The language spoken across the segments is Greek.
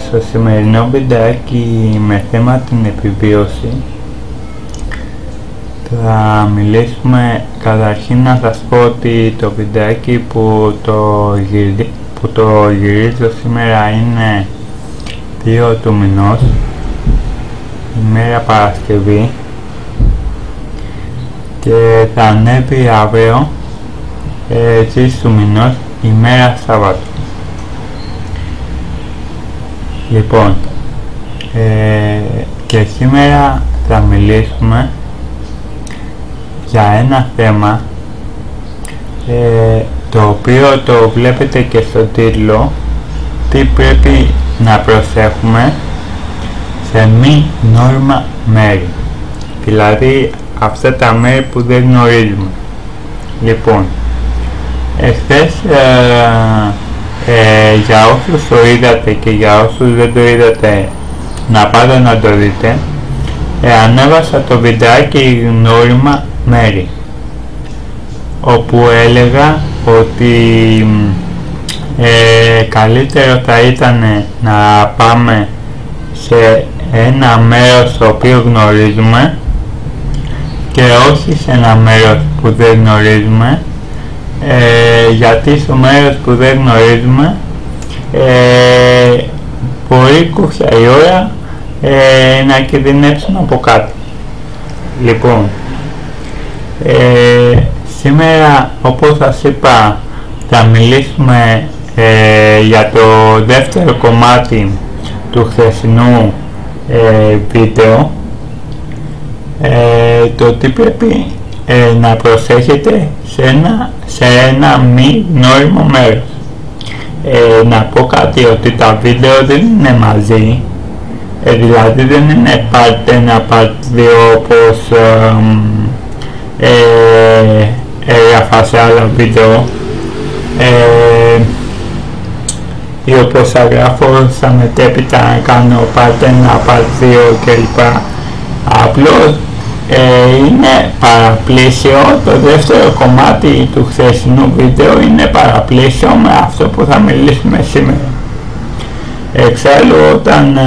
Στο σημερινό βιντεάκι με θέμα την επιβίωση θα μιλήσουμε, καταρχήν να σας πω ότι το βιντεάκι που το γυρίζω σήμερα είναι 2 του μηνός, ημέρα Παρασκευή, και θα ανέβει αύριο 3 του μηνός, ημέρα Σάββατο. Λοιπόν, και σήμερα θα μιλήσουμε για ένα θέμα το οποίο το βλέπετε και στο τίτλο, τι πρέπει να προσέχουμε σε μη νόρμα μέρη, δηλαδή αυτά τα μέρη που δεν γνωρίζουμε. Λοιπόν, εχθές για όσους το είδατε και για όσους δεν το είδατε, να πάτε να το δείτε, ανέβασα το βιντεάκι γνώριμα μέρη, όπου έλεγα ότι καλύτερο θα ήταν να πάμε σε ένα μέρος το οποίο γνωρίζουμε και όχι σε ένα μέρος που δεν γνωρίζουμε, γιατί στο μέρος που δεν γνωρίζουμε μπορεί κούφια η ώρα να κινδυνεύσουμε από κάτω. Λοιπόν, σήμερα, όπως σας είπα, θα μιλήσουμε για το δεύτερο κομμάτι του χθεσινού βίντεο, το τι πρέπει να προσέχετε σε ένα μη γνώριμο μέρος. Να πω κάτι, ότι τα βίντεο δεν είναι μαζί, δηλαδή δεν είναι part 1, part 2 όπως έγραφα σε άλλο βίντεο, ή όπως θα γράφω στα μετέπειτα να κάνω part 1, part 2 κλπ. Απλώς είναι παραπλήσιο, το δεύτερο κομμάτι του χθεσινού βίντεο είναι παραπλήσιο με αυτό που θα μιλήσουμε σήμερα. Εξάλλου, όταν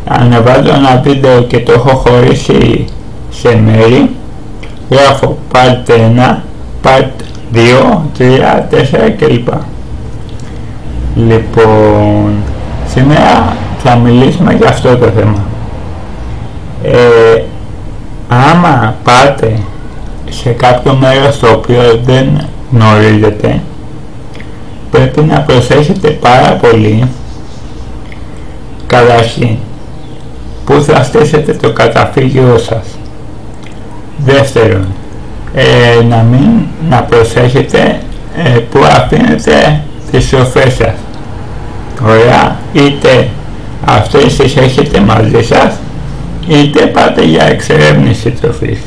ανεβάζω ένα βίντεο και το έχω χωρίσει σε μέρη, γράφω part 1, part 2, 3, 4 κλπ. Λοιπόν, σήμερα θα μιλήσουμε για αυτό το θέμα. Άμα πάτε σε κάποιο μέρος το οποίο δεν γνωρίζετε, πρέπει να προσέχετε πάρα πολύ, καταρχήν, που θα στήσετε το καταφύγιό σας. Δεύτερον, να προσέχετε που αφήνετε τις τροφές σας. Ωραία, είτε αυτές τις έχετε μαζί σας, είτε πάτε για εξερεύνηση τροφής.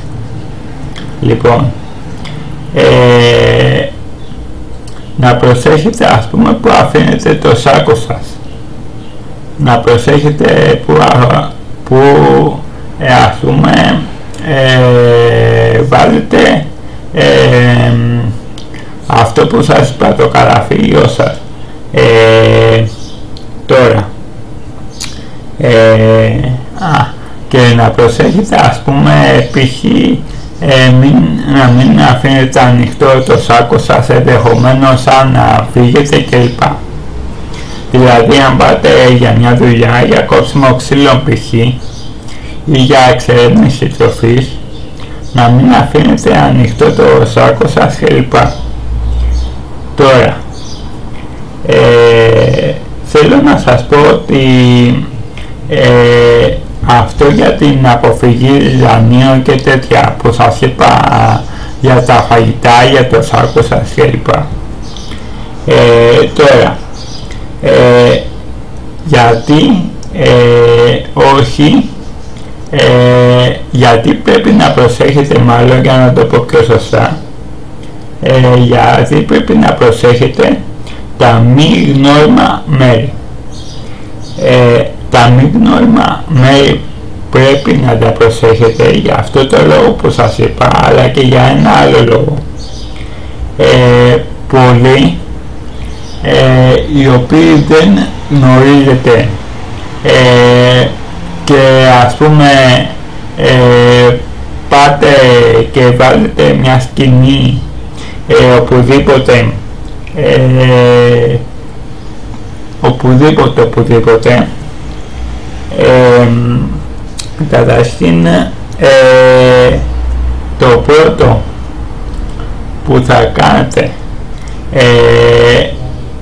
Λοιπόν, να προσέχετε, ας πούμε, που αφήνετε το σάκο σας. Να προσέχετε που ας πούμε βάζετε αυτό που σας είπα, το καταφύγιο σας. Τώρα, και να προσέχετε, ας πούμε, π.χ. να μην αφήνετε ανοιχτό το σάκο σας, ενδεχομένως να φύγετε κλπ. Δηλαδή, αν πάτε για μια δουλειά, για κόψιμο ξύλων π.χ. ή για εξερεύνηση τροφής, να μην αφήνετε ανοιχτό το σάκο σας κλπ. Τώρα, θέλω να σας πω ότι αυτό για την αποφυγή ζανίων και τέτοια που σας είπα, για τα φαγητά, για το σάκο σας κλπ. Τώρα, γιατί όχι, γιατί πρέπει να προσέχετε, μάλλον για να το πω πιο σωστά, γιατί πρέπει να προσέχετε τα μη γνώριμα μέρη. Τα μη γνώριμα μέρη πρέπει να τα προσέχετε για αυτό το λόγο που σας είπα, αλλά και για ένα άλλο λόγο. Πολλοί οι οποίοι δεν γνωρίζετε, και ας πούμε πάτε και βάλετε μια σκηνή οπουδήποτε, καταρχήν το πρώτο που θα κάνετε,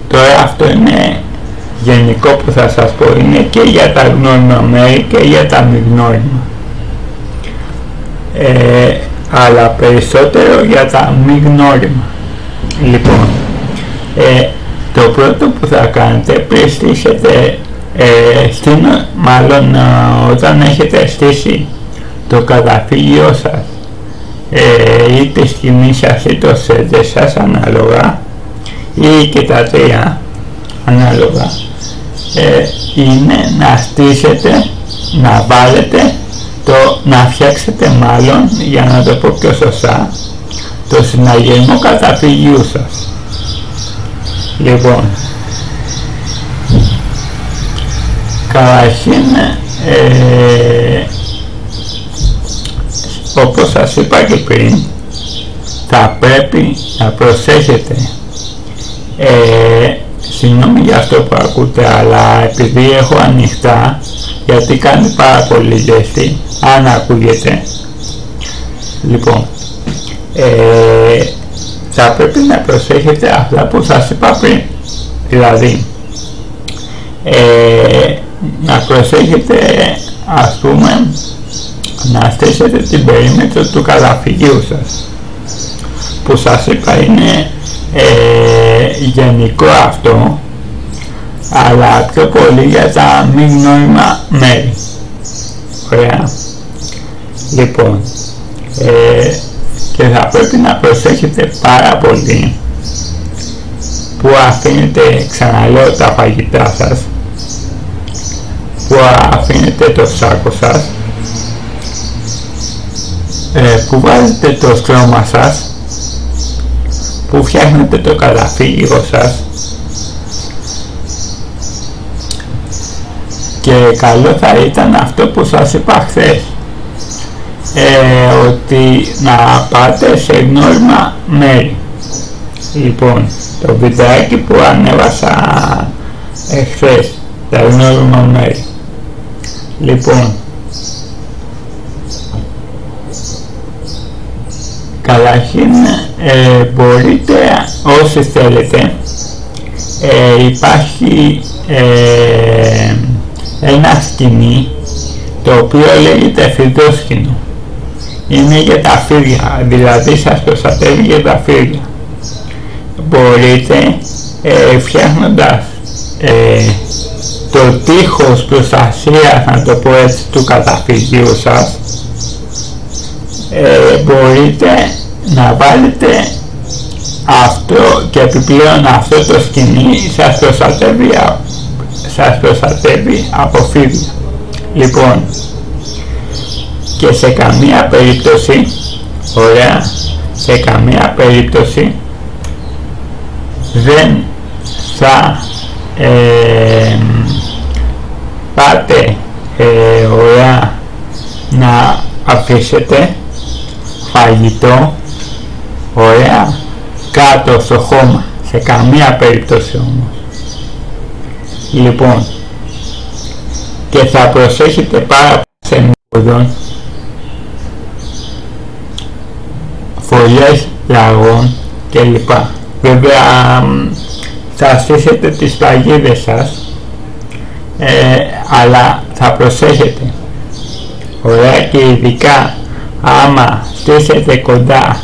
τώρα αυτό είναι γενικό που θα σας πω, είναι και για τα γνώριμα μέρη και για τα μη γνώριμα, αλλά περισσότερο για τα μη γνώριμα. Λοιπόν, το πρώτο που θα κάνετε πριν στήσετε, μάλλον όταν έχετε στήσει το καταφύγιο σας, ή τη σκηνή σας ή το σέντερ σας ανάλογα, ή και τα τρία ανάλογα, είναι να στήσετε, να βάλετε, να φτιάξετε μάλλον, για να το πω πιο σωστά, το συναγερμό καταφύγιου σας. Λοιπόν, καταρχήν, όπως σας είπα και πριν, θα πρέπει να προσέχετε, συγγνώμη για αυτό που ακούτε, αλλά επειδή έχω ανοιχτά, γιατί κάνει πάρα πολύ ζέστη, αν ακούγεται, λοιπόν, θα πρέπει να προσέχετε αυτά που σας είπα πριν, δηλαδή να προσέχετε, ας πούμε, να στήσετε την περίμετρο του καταφυγίου σας, που σας είπα είναι γενικό αυτό, αλλά πιο πολύ για τα μη γνώριμα μέρη. Ωραία. Λοιπόν, και θα πρέπει να προσέχετε πάρα πολύ που αφήνετε, ξαναλέω, τα φαγητά σας, που αφήνετε το σάκο σας, που βάζετε το στρώμα σας, που φτιάχνετε το καταφύγιο σας, και καλό θα ήταν αυτό που σας είπα χθες, ότι να πάτε σε γνώριμα μέρη. Λοιπόν, το βιντεάκι που ανέβασα χθες, τα γνώριμα μέρη. Λοιπόν, καταρχήν μπορείτε, όσοι θέλετε, υπάρχει ένα σκηνή το οποίο λέγεται φιδόσκηνο. Είναι για τα φίδια, δηλαδή σας προστατεύει για τα φίδια. Μπορείτε, φτιάχνοντας το τείχος προστασίας, να το πω έτσι, του καταφυγίου σας, μπορείτε να βάλετε αυτό, και επιπλέον αυτό το σκηνή σας προστατεύει από φίδια. Λοιπόν, και σε καμία περίπτωση, ωραία, σε καμία περίπτωση δεν θα πάτε, ωραία, να αφήσετε φαγητό, ωραία, κάτω στο χώμα, σε καμία περίπτωση όμως. Λοιπόν, και θα προσέχετε πάρα πολύ σε φωλιές λαγών κλπ. Βέβαια θα στήσετε τις παγίδες σας, αλλά θα προσέχετε, ωραία, και ειδικά άμα στήσετε κοντά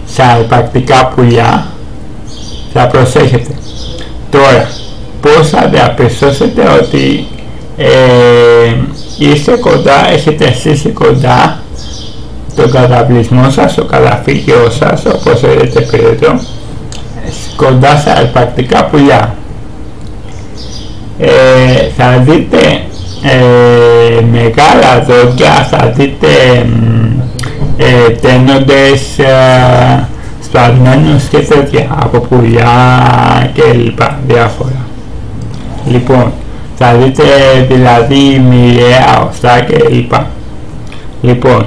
σε αρπακτικά πουλιά, θα προσέχετε. Τώρα, πώς θα διαπιστώσετε ότι είστε κοντά, έχετε στήσει κοντά τον καταβλισμό σας, το καταφύγιο σας, όπως έχετε πήρετο, κοντά σε αρπακτικά πουλιά? Θα δείτε μεγάλα δόντια, θα δείτε τένοντες σπασμένους και τέτοια, από πουλιά και λοιπά, διάφορα. Λοιπόν, θα δείτε δηλαδή μοιραία οστά και λοιπά. Λοιπόν,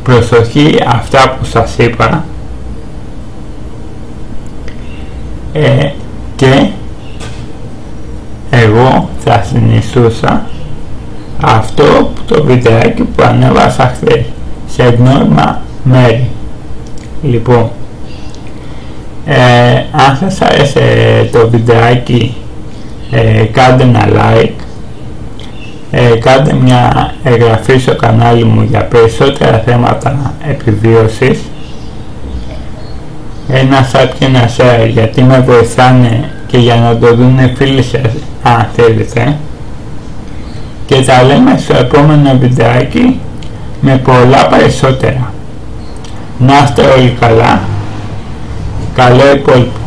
προσοχή αυτά που σας είπα, και εγώ θα συνιστούσα αυτό το βιντεάκι που ανέβασα χθες σε γνώριμα μέρη. Λοιπόν, αν σας άρεσε το βιντεάκι, κάντε ένα like, κάντε μια εγγραφή στο κανάλι μου για περισσότερα θέματα επιβίωσης, ένα sub και ένα share γιατί με βοηθάνε και για να το δουν φίλοι σας αν θέλετε, και τα λέμε στο επόμενο βιντεάκι με πολλά περισσότερα. Να είστε όλοι καλά, καλό υπόλοιπο.